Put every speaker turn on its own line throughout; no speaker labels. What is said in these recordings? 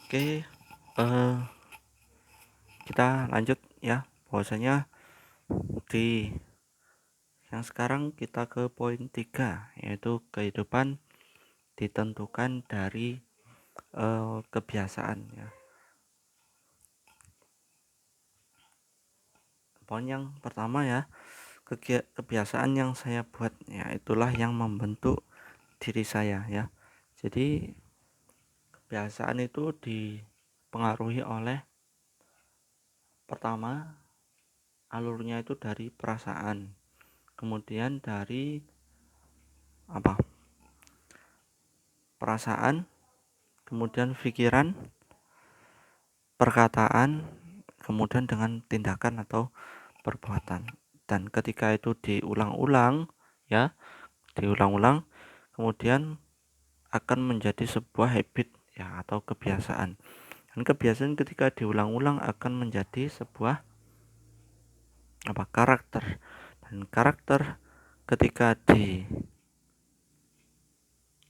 Oke, kita lanjut ya. Bahwasanya di yang sekarang kita ke poin 3, yaitu kehidupan ditentukan dari kebiasaan ya. Poin yang pertama ya, kebiasaan yang saya buat ya itulah yang membentuk diri saya ya. Jadi kebiasaan itu dipengaruhi oleh pertama alurnya itu dari perasaan, kemudian dari apa? Perasaan, kemudian pikiran, perkataan, kemudian dengan tindakan atau perbuatan. Dan ketika itu diulang-ulang ya, diulang-ulang kemudian akan menjadi sebuah habit ya atau kebiasaan. Dan kebiasaan ketika diulang-ulang akan menjadi sebuah karakter. Dan karakter ketika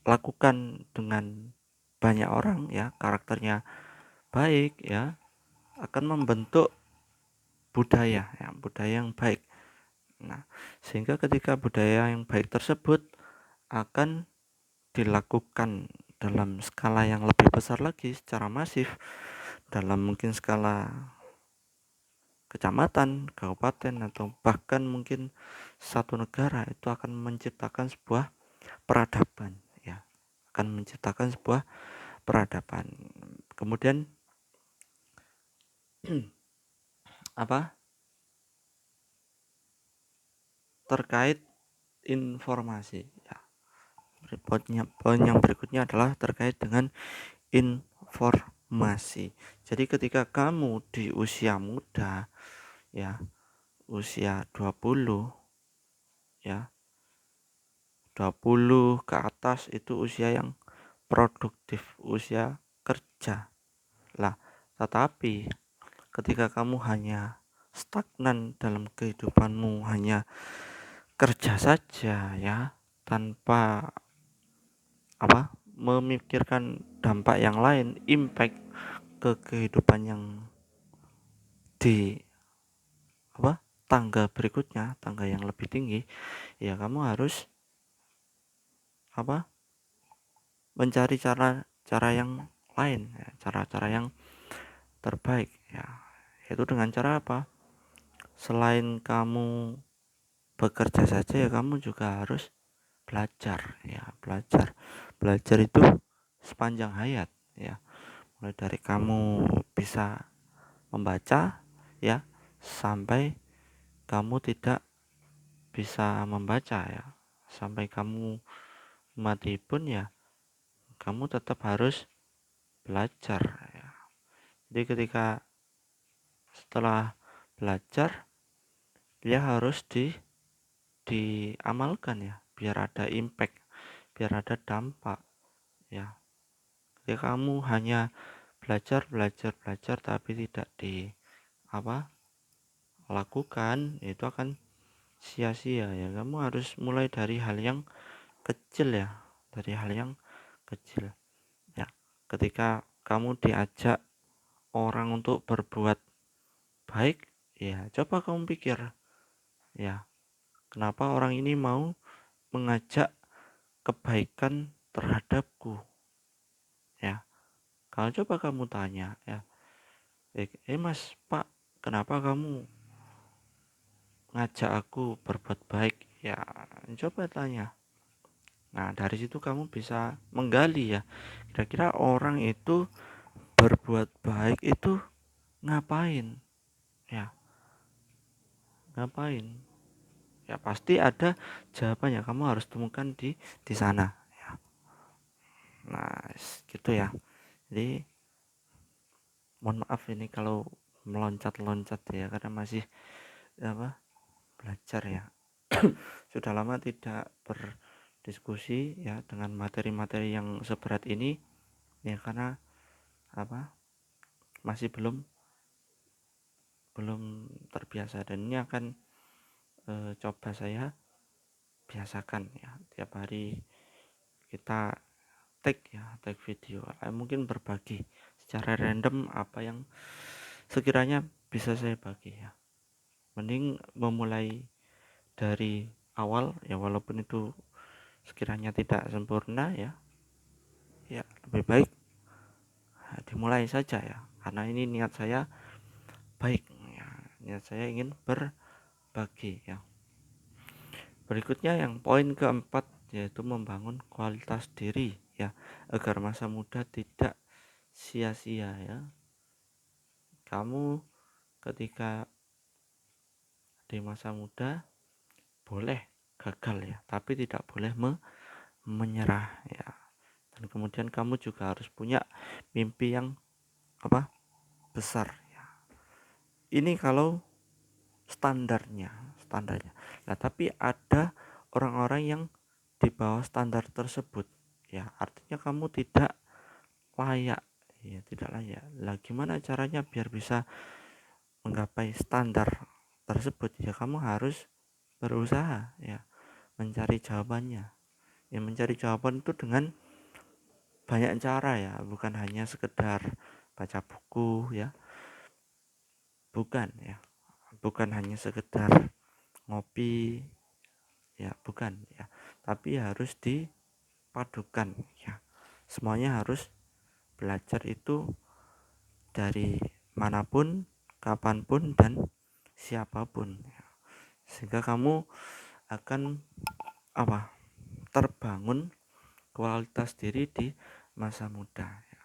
dilakukan dengan banyak orang ya, karakternya baik ya, akan membentuk budaya ya, budaya yang baik. Nah, sehingga ketika budaya yang baik tersebut akan dilakukan dalam skala yang lebih besar lagi secara masif, dalam mungkin skala kecamatan, kabupaten, atau bahkan mungkin satu negara, itu akan menciptakan sebuah peradaban ya, akan menciptakan sebuah peradaban. Kemudian apa terkait informasi ya, poin yang berikutnya adalah terkait dengan informasi. Jadi ketika kamu di usia muda ya, usia 20 ya, 20 ke atas itu usia yang produktif, usia kerja. Lah, tetapi ketika kamu hanya stagnan dalam kehidupanmu, hanya kerja saja ya, tanpa memikirkan dampak yang lain, impact ke kehidupan yang di tangga berikutnya, tangga yang lebih tinggi, ya kamu harus mencari cara yang lain ya, cara-cara yang terbaik ya, yaitu dengan cara apa? Selain kamu bekerja saja ya, kamu juga harus belajar ya, belajar itu sepanjang hayat ya, mulai dari kamu bisa membaca ya, sampai kamu tidak bisa membaca ya, sampai kamu mati pun ya kamu tetap harus belajar ya. Jadi ketika setelah belajar dia harus diamalkan ya, biar ada impact, biar ada dampak ya. Jadi kamu hanya belajar tapi tidak di lakukan, itu akan sia-sia ya. Kamu harus mulai dari hal yang kecil ya, dari hal yang kecil ya. Ketika kamu diajak orang untuk berbuat baik ya, coba kamu pikir ya, kenapa orang ini mau mengajak kebaikan terhadapku ya. Kalau coba kamu tanya ya, mas pak, kenapa kamu ngajak aku berbuat baik ya, coba tanya. Nah dari situ kamu bisa menggali ya, kira-kira orang itu berbuat baik itu ngapain ya, ngapain ya, pasti ada jawabannya, kamu harus temukan di sana ya. Nah gitu ya. Jadi mohon maaf ini kalau meloncat-loncat ya, karena masih belajar ya. Sudah lama tidak berdiskusi ya dengan materi-materi yang seberat ini ya, karena masih belum terbiasa, dan ini akan coba saya biasakan ya, tiap hari kita tag video, mungkin berbagi secara random apa yang sekiranya bisa saya bagi ya. Mending memulai dari awal ya, walaupun itu sekiranya tidak sempurna ya, lebih baik dimulai saja ya, karena ini niat saya baik ya, niat saya ingin berbagi ya. Berikutnya yang poin keempat, yaitu membangun kualitas diri ya, agar masa muda tidak sia-sia ya. Kamu ketika di masa muda boleh gagal ya, tapi tidak boleh menyerah ya. Dan kemudian kamu juga harus punya mimpi yang besar ya. Ini kalau standarnya. Nah, tapi ada orang-orang yang di bawah standar tersebut ya, artinya kamu tidak layak ya, tidak layak. Lah gimana caranya biar bisa menggapai standar tersebut ya? Kamu harus berusaha ya, mencari jawabannya ya. Mencari jawaban itu dengan banyak cara ya, bukan hanya sekedar baca buku ya, bukan ya, bukan hanya sekedar ngopi ya, bukan ya, tapi harus dipadukan ya. Semuanya harus belajar itu dari manapun, kapanpun, dan siapapun ya. Sehingga kamu akan terbangun kualitas diri di masa muda ya.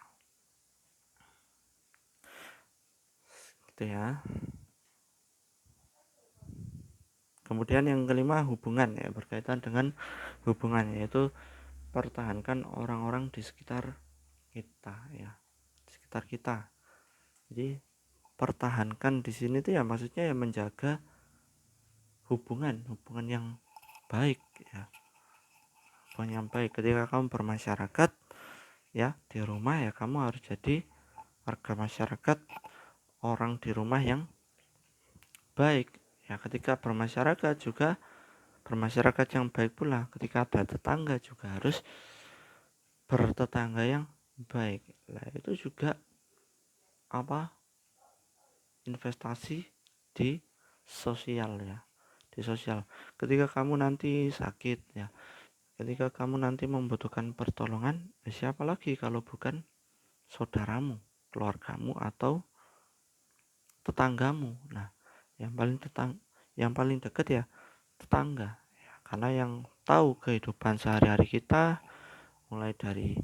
Gitu ya. Kemudian yang kelima, hubungan ya, berkaitan dengan hubungan, yaitu pertahankan orang-orang di sekitar kita ya, di sekitar kita. Jadi pertahankan di sini tuh ya, maksudnya ya menjaga hubungan yang baik ya, hubungan yang baik. Ketika kamu bermasyarakat ya di rumah ya, kamu harus jadi warga masyarakat, orang di rumah yang baik ya. Ketika bermasyarakat juga bermasyarakat yang baik pula. Ketika ada tetangga juga harus bertetangga yang baik. Nah, itu juga investasi di sosial ya, di sosial. Ketika kamu nanti sakit ya, ketika kamu nanti membutuhkan pertolongan, siapa lagi kalau bukan saudaramu, keluargamu, atau tetanggamu. Nah, yang paling dekat ya tetangga ya, karena yang tahu kehidupan sehari-hari kita, mulai dari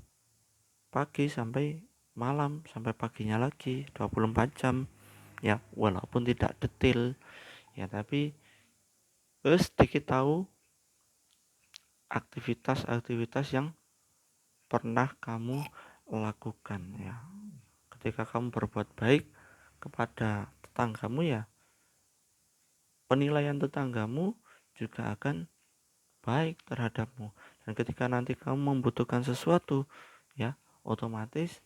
pagi sampai malam, sampai paginya lagi 24 jam ya, walaupun tidak detail ya, tapi sedikit tahu aktivitas-aktivitas yang pernah kamu lakukan ya. Ketika kamu berbuat baik kepada tetanggamu ya, penilaian tetanggamu juga akan baik terhadapmu. Dan ketika nanti kamu membutuhkan sesuatu ya, otomatis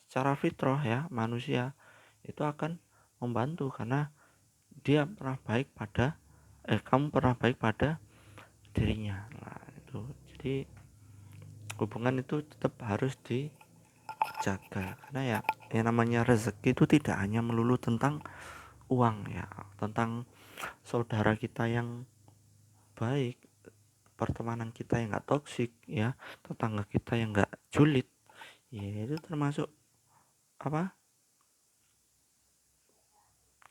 secara fitrah ya, manusia itu akan membantu, karena dia pernah baik pada kamu pernah baik pada dirinya. Nah, itu. Jadi hubungan itu tetap harus dijaga, karena ya yang namanya rezeki itu tidak hanya melulu tentang uang ya, tentang saudara kita yang baik, pertemanan kita yang gak toksik ya, tetangga kita yang gak julid ya, itu termasuk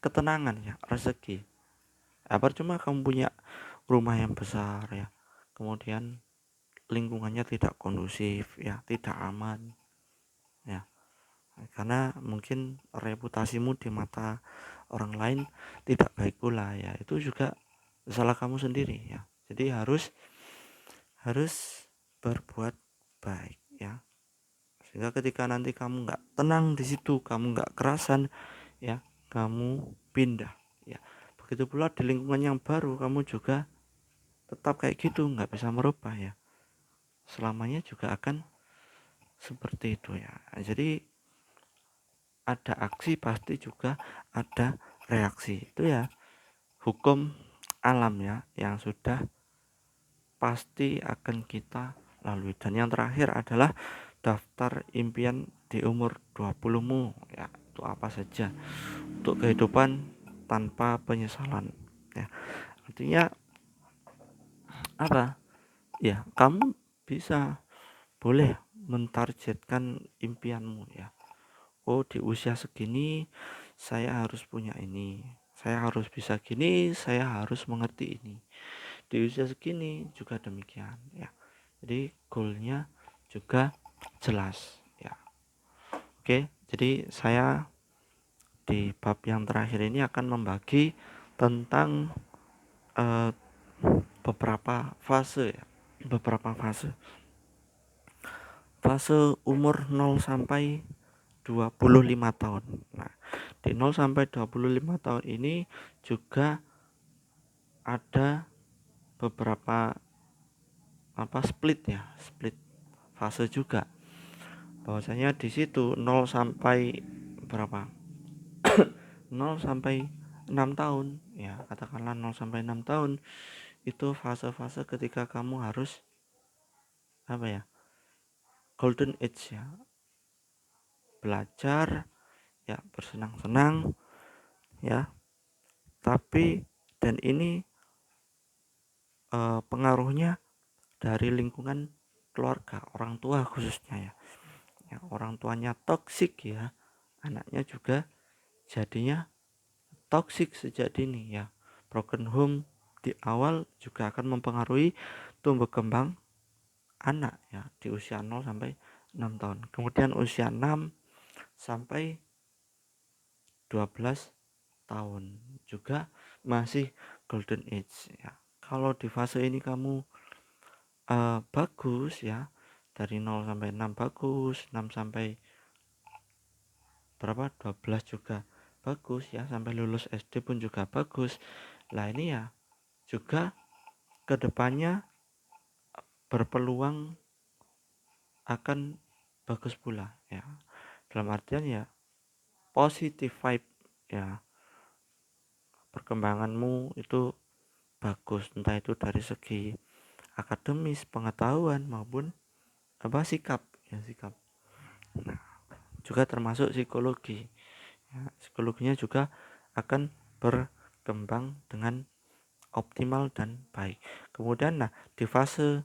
ketenangan ya, rezeki. Percuma kamu punya rumah yang besar ya, kemudian lingkungannya tidak kondusif ya, tidak aman ya, karena mungkin reputasimu di mata orang lain tidak baik pula ya, itu juga salah kamu sendiri ya. Jadi harus berbuat baik ya, sehingga ketika nanti kamu nggak tenang di situ, kamu nggak kerasan ya, kamu pindah ya. Begitu pula di lingkungan yang baru, kamu juga tetap kayak gitu, nggak bisa merubah ya, selamanya juga akan seperti itu ya. Jadi ada aksi pasti juga ada reaksi, itu ya hukum alam ya, yang sudah pasti akan kita lalui. Dan yang terakhir adalah daftar impian di umur 20-mu ya, itu apa saja untuk kehidupan tanpa penyesalan ya. Artinya apa ya, kamu bisa boleh mentargetkan impianmu ya. Oh, di usia segini saya harus punya ini, saya harus bisa gini, saya harus mengerti ini. Di usia segini juga demikian ya. Jadi goalnya juga jelas ya. Oke, jadi saya di bab yang terakhir ini akan membagi tentang eh, beberapa fase ya. Beberapa fase. Fase umur 0 sampai 25 tahun. Nah, di 0 sampai 25 tahun ini juga ada beberapa split ya, split fase juga. Bahwasanya di situ 0 sampai berapa? 0 sampai 6 tahun ya, katakanlah 0 sampai 6 tahun itu fase-fase ketika kamu harus golden age ya, belajar ya, bersenang-senang ya, tapi dan ini pengaruhnya dari lingkungan keluarga, orang tua khususnya ya. Ya, orang tuanya toksik ya, anaknya juga jadinya toksik sejak dini ya. Broken home di awal juga akan mempengaruhi tumbuh kembang anak ya di usia 0 sampai 6 tahun. Kemudian usia 6 sampai 12 tahun juga masih golden age ya. Kalau di fase ini kamu bagus ya, dari 0 sampai 6 bagus, 6 sampai 12 juga bagus ya, sampai lulus SD pun juga bagus. Lah ini ya juga kedepannya berpeluang akan bagus pula ya, dalam artian ya positive vibe ya, perkembanganmu itu bagus, entah itu dari segi akademis, pengetahuan maupun sikap ya, sikap. Nah, juga termasuk psikologi ya, psikologinya juga akan berkembang dengan optimal dan baik. Kemudian di fase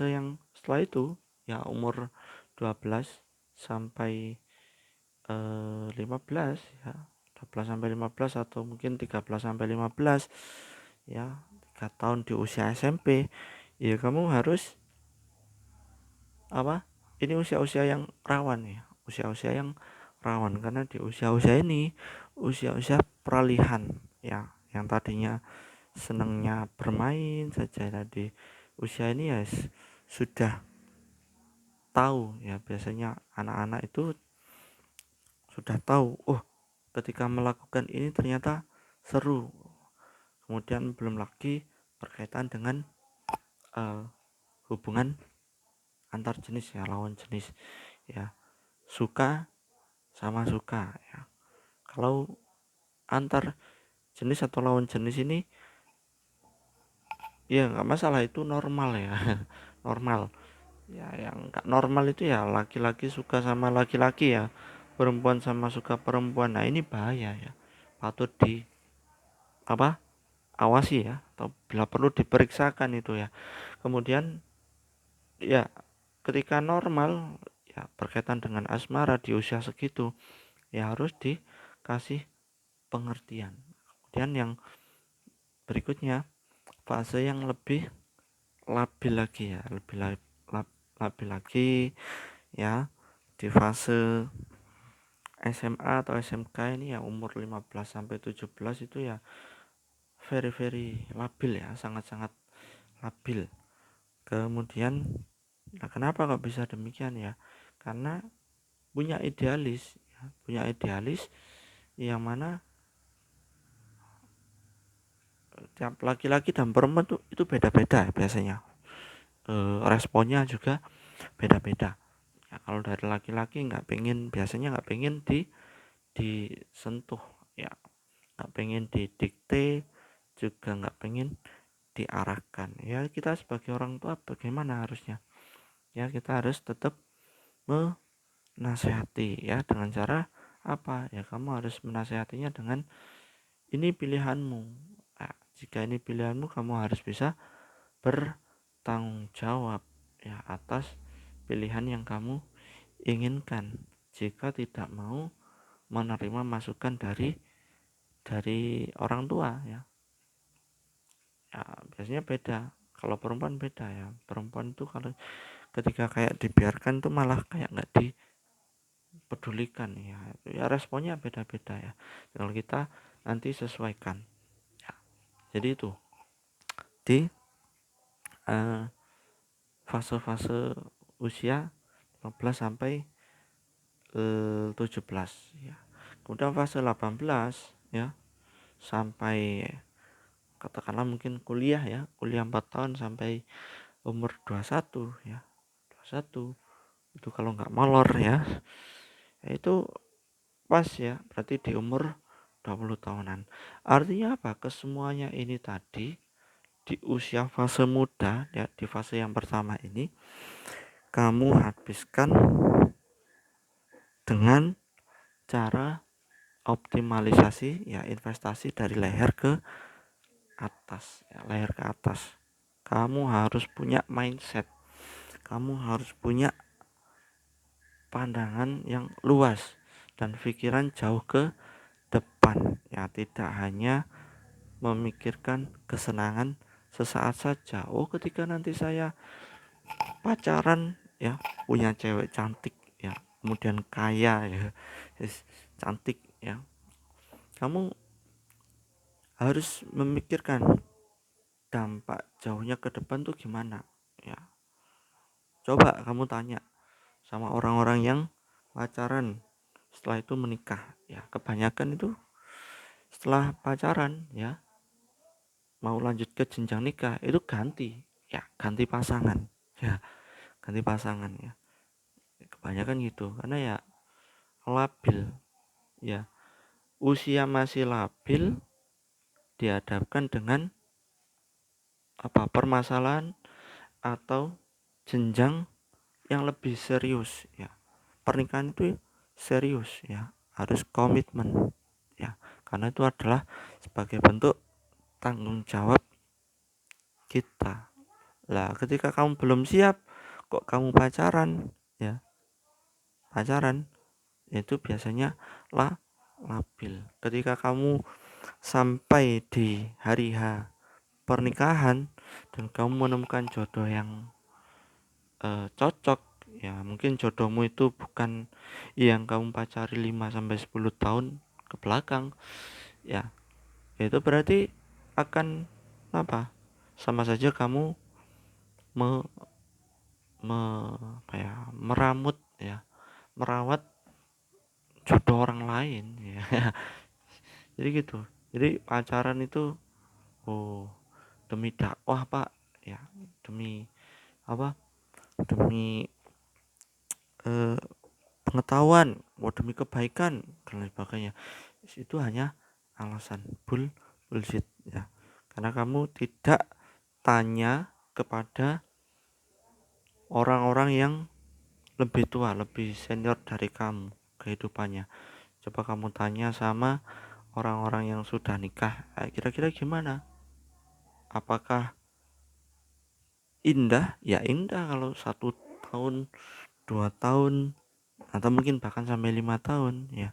yang setelah itu ya, umur 12 sampai 15 ya, 12 sampai 15 atau mungkin 13 sampai 15 ya, 3 tahun di usia SMP ya, kamu harus ini usia-usia yang rawan ya, usia-usia yang rawan, karena di usia-usia ini usia-usia peralihan ya, yang tadinya senangnya bermain saja tadi usia ini ya sudah tahu ya, biasanya anak-anak itu sudah tahu, oh ketika melakukan ini ternyata seru. Kemudian belum lagi berkaitan dengan hubungan antar jenis ya, lawan jenis ya, suka sama suka ya. Kalau antar jenis atau lawan jenis ini ya nggak masalah, itu normal ya. Normal ya. Yang nggak normal itu ya laki-laki suka sama laki-laki ya, perempuan sama suka perempuan. Nah ini bahaya ya, patut di awasi ya, atau bila perlu diperiksakan itu ya. Kemudian ya ketika normal ya berkaitan dengan asmara di usia segitu ya harus dikasih pengertian. Kemudian yang berikutnya fase yang lebih labil lagi ya, labil lagi ya, di fase SMA atau SMK ini ya, umur 15 sampai 17 itu ya very labil ya, sangat-sangat labil. Kemudian kenapa kok bisa demikian ya, karena punya idealis ya, punya idealis yang mana tiap laki-laki dan perempuan tuh itu beda-beda biasanya, responnya juga beda-beda ya. Kalau dari laki-laki biasanya nggak pengen disentuh ya, nggak pengen didikte, juga nggak pengen diarahkan ya. Kita sebagai orang tua bagaimana harusnya ya, kita harus tetap menasehati ya, dengan cara apa ya, kamu harus menasehatinya dengan ini pilihanmu. Nah, jika ini pilihanmu, kamu harus bisa bertanggung jawab ya atas pilihan yang kamu inginkan. Jika tidak mau menerima masukan dari orang tua ya, ya biasanya beda. Kalau perempuan beda ya, perempuan itu kalau ketika kayak dibiarkan tuh malah kayak nggak dipedulikan ya, ya responnya beda-beda ya. Kalau kita nanti sesuaikan ya. Jadi itu di eh, fase-fase usia 15 sampai 17 ya. Kemudian fase 18 ya sampai katakanlah mungkin kuliah ya, kuliah 4 tahun sampai umur 21 ya. 21 itu kalau nggak molor ya, itu pas ya, berarti di umur 20 tahunan. Artinya apa? Kesemuanya ini tadi di usia fase muda ya, di fase yang pertama ini kamu habiskan dengan cara optimalisasi ya, investasi dari leher ke atas ya, leher ke atas. Kamu harus punya mindset, kamu harus punya pandangan yang luas dan pikiran jauh ke depan ya, tidak hanya memikirkan kesenangan sesaat saja. Oh, ketika nanti saya pacaran ya, punya cewek cantik ya, kemudian kaya ya, cantik ya, kamu harus memikirkan dampak jauhnya ke depan tuh gimana ya. Coba kamu tanya sama orang-orang yang pacaran setelah itu menikah ya, kebanyakan itu setelah pacaran ya mau lanjut ke jenjang nikah itu ganti ya, ganti pasangan ya, ganti pasangan ya, kebanyakan gitu karena ya labil ya, usia masih labil dihadapkan dengan apa, permasalahan atau jenjang yang lebih serius ya. Pernikahan itu serius ya, harus komitmen ya, karena itu adalah sebagai bentuk tanggung jawab kita. Lah ketika kamu belum siap kok kamu pacaran ya, pacaran itu biasanya labil. Ketika kamu sampai di hari H pernikahan dan kamu menemukan jodoh yang cocok ya, mungkin jodohmu itu bukan yang kamu pacari 5 sampai 10 tahun ke belakang ya, itu berarti akan apa, sama saja kamu me, apa ya, merawat jodoh orang lain ya. Jadi gitu, jadi pacaran itu oh demi dakwah pak ya, demi apa, demi eh, pengetahuan, demi kebaikan dan lain sebagainya, itu hanya alasan bullshit ya, karena kamu tidak tanya kepada orang-orang yang lebih tua, lebih senior dari kamu kehidupannya. Coba kamu tanya sama orang-orang yang sudah nikah, kira-kira gimana, apakah indah? Ya indah kalau 1 tahun 2 tahun atau mungkin bahkan sampai 5 tahun ya.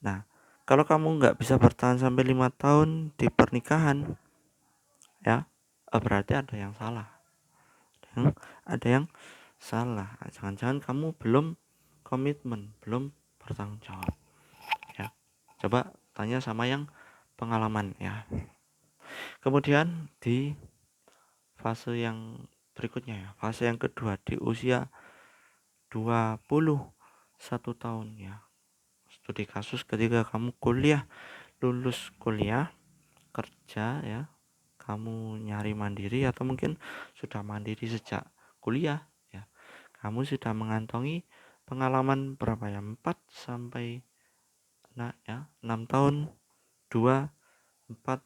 Nah, kalau kamu nggak bisa bertahan sampai 5 tahun di pernikahan ya, berarti ada yang salah. Ada yang salah. Jangan-jangan kamu belum komitmen, belum bertanggung jawab. Ya, coba tanya sama yang pengalaman ya. Kemudian di fase yang berikutnya ya, fase yang kedua di usia 21 tahun ya. Studi kasus ketika kamu kuliah, lulus kuliah, kerja ya, kamu nyari mandiri atau mungkin sudah mandiri sejak kuliah ya, kamu sudah mengantongi pengalaman berapa ya, 4 sampai 6 tahun, 4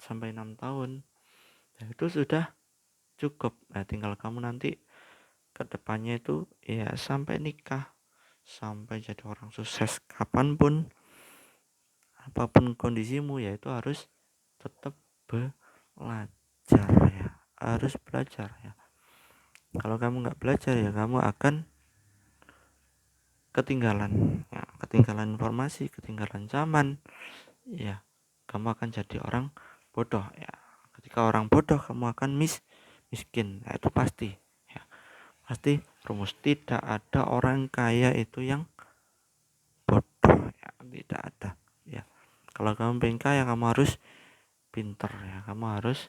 sampai 6 tahun ya, itu sudah cukup. Nah, tinggal kamu nanti kedepannya itu ya sampai nikah sampai jadi orang sukses kapanpun, apapun kondisimu, ya itu harus tetap belajar ya, harus belajar ya. Kalau kamu nggak belajar ya kamu akan ketinggalan ya, ketinggalan informasi, ketinggalan zaman ya. Kamu akan jadi orang bodoh ya. Ketika orang bodoh kamu akan miskin ya, itu pasti ya, pasti rumus. Tidak ada orang kaya itu yang bodoh ya, tidak ada ya. Kalau kamu pengen kaya kamu harus pinter ya, kamu harus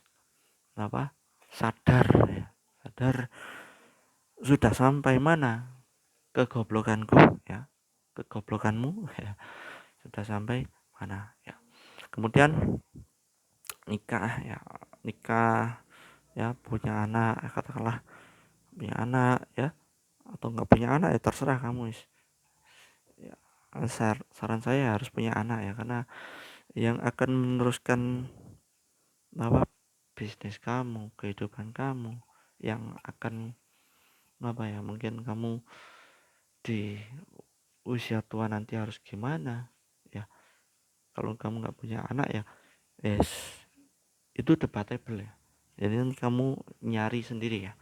apa, sadar ya, sadar sudah sampai mana kegoblokanku ya, kegoblokanmu ya, sudah sampai mana ya. Kemudian nikah ya, nikah ya, punya anak, katakanlah punya anak ya, atau nggak punya anak ya terserah kamu ya. Saran saya harus punya anak ya, karena yang akan meneruskan apa, bisnis kamu, kehidupan kamu, yang akan apa ya, mungkin kamu di usia tua nanti harus gimana ya. Kalau kamu nggak punya anak ya, yes, itu debatable ya. Jadi nanti kamu nyari sendiri ya,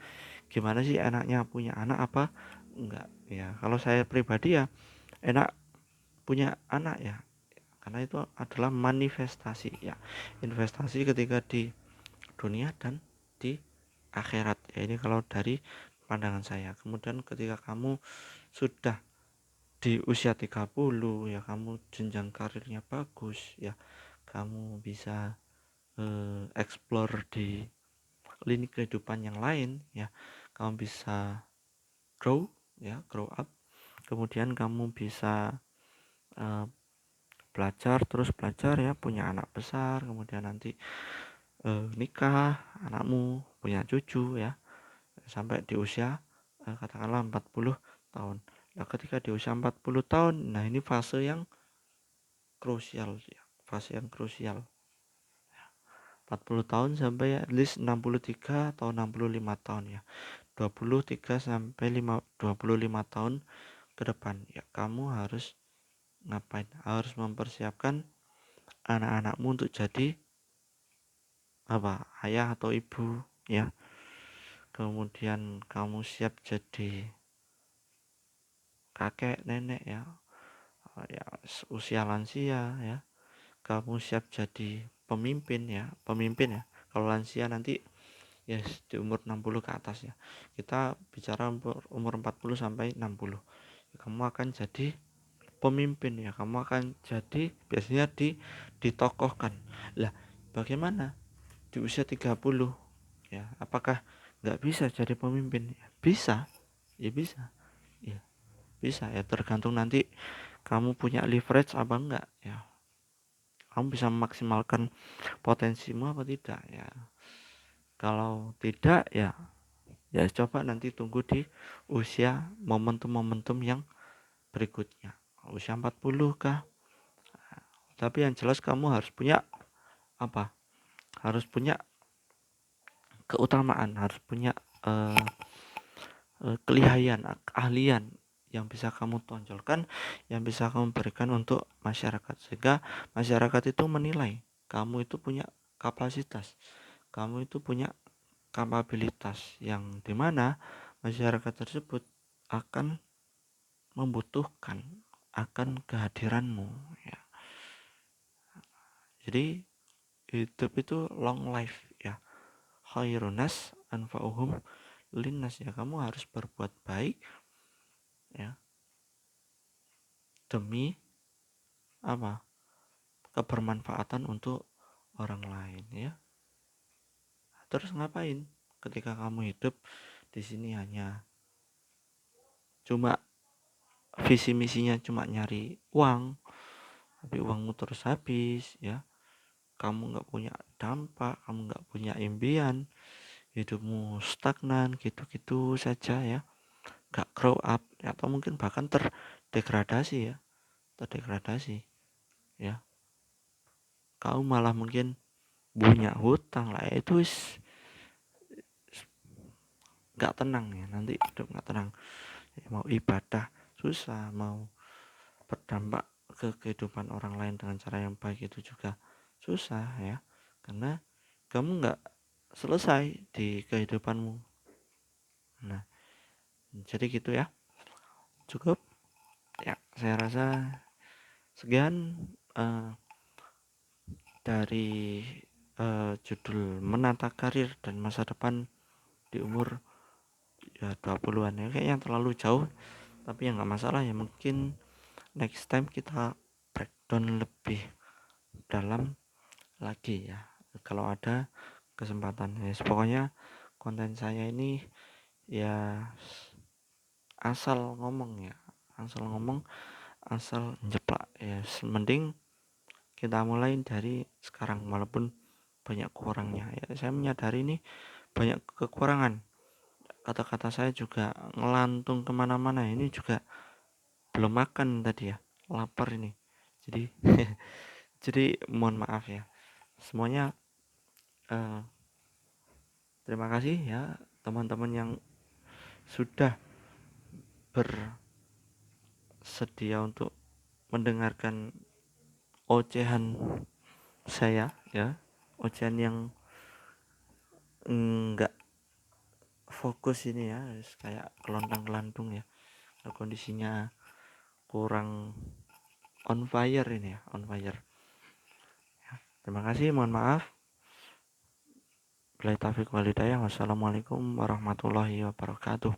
gimana sih enaknya punya anak apa enggak ya. Kalau saya pribadi ya enak punya anak ya, karena itu adalah manifestasi ya, investasi ketika di dunia dan di akhirat ya. Ini kalau dari pandangan saya. Kemudian ketika kamu sudah di usia 30 ya, kamu jenjang karirnya bagus ya, kamu bisa explore di lini kehidupan yang lain ya, kamu bisa grow ya, grow up. Kemudian kamu bisa uh, belajar, terus belajar ya, punya anak besar, kemudian nanti nikah, anakmu punya cucu ya, sampai di usia katakanlah 40 tahun. Nah, ketika di usia 40 tahun, nah ini fase yang krusial ya, fase yang krusial. 40 tahun sampai at least 63 atau 65 tahun ya. 23 sampai 25 tahun ke depan ya, kamu harus ngapain? Harus mempersiapkan anak-anakmu untuk jadi apa, ayah atau ibu ya. Kemudian kamu siap jadi kakek nenek ya, ya usia lansia ya. Kamu siap jadi pemimpin ya, pemimpin ya. Kalau lansia nanti ya di umur 60 ke atas ya. Kita bicara umur 40 sampai 60. Kamu akan jadi pemimpin ya, kamu akan jadi biasanya ditokohkan. Lah, bagaimana di usia 30 ya? Apakah nggak bisa jadi pemimpin? Ya, bisa. Ya bisa. Ya, bisa ya, tergantung nanti kamu punya leverage apa enggak ya. Kamu bisa memaksimalkan potensimu apa tidak ya. Kalau tidak ya, ya coba nanti tunggu di usia momentum-momentum yang berikutnya. Usia 40 kah? Tapi yang jelas kamu harus punya apa? Harus punya keutamaan, harus punya kelihayan, keahlian yang bisa kamu tonjolkan, yang bisa kamu berikan untuk masyarakat, sehingga masyarakat itu menilai kamu itu punya kapasitas, kamu itu punya kapabilitas, yang dimana masyarakat tersebut akan membutuhkan akan kehadiranmu ya. Jadi hidup itu long life ya, khairunas anfa'uhum linnas ya. Kamu harus berbuat baik ya, demi apa, kebermanfaatan untuk orang lain ya. Terus ngapain ketika kamu hidup di sini hanya cuma visi misinya cuma nyari uang, tapi uangmu terus habis ya, kamu nggak punya dampak, kamu nggak punya impian, hidupmu stagnan gitu-gitu saja ya, nggak grow up ya, atau mungkin bahkan terdegradasi ya, terdegradasi ya. Kau malah mungkin punya hutang lah, itu nggak tenang ya, nanti hidup nggak tenang ya. Mau ibadah susah, mau berdampak ke kehidupan orang lain dengan cara yang baik itu juga susah ya, karena kamu nggak selesai di kehidupanmu. Nah, jadi gitu ya, cukup ya, saya rasa sekian dari judul menata karir dan masa depan di umur ya 20-an ya, kayaknya terlalu jauh, tapi ya nggak masalah ya, mungkin next time kita breakdown lebih dalam lagi ya kalau ada kesempatan ya. Pokoknya konten saya ini ya asal ngomong ya, asal ngomong, asal jeplak ya, mending kita mulai dari sekarang walaupun banyak kurangnya ya. Saya menyadari ini banyak kekurangan, kata-kata saya juga ngelantung kemana-mana, ini juga belum makan tadi ya, lapar ini, jadi jadi mohon maaf ya semuanya. eh, Terima kasih ya teman-teman yang sudah bersedia untuk mendengarkan ocehan saya ya, ocehan yang enggak fokus ini ya, kayak kelontang-kelantung ya, kondisinya kurang on fire ini ya, on fire. Terima kasih, mohon maaf. Billahi taufiq wal hidayah. Wassalamualaikum warahmatullahi wabarakatuh.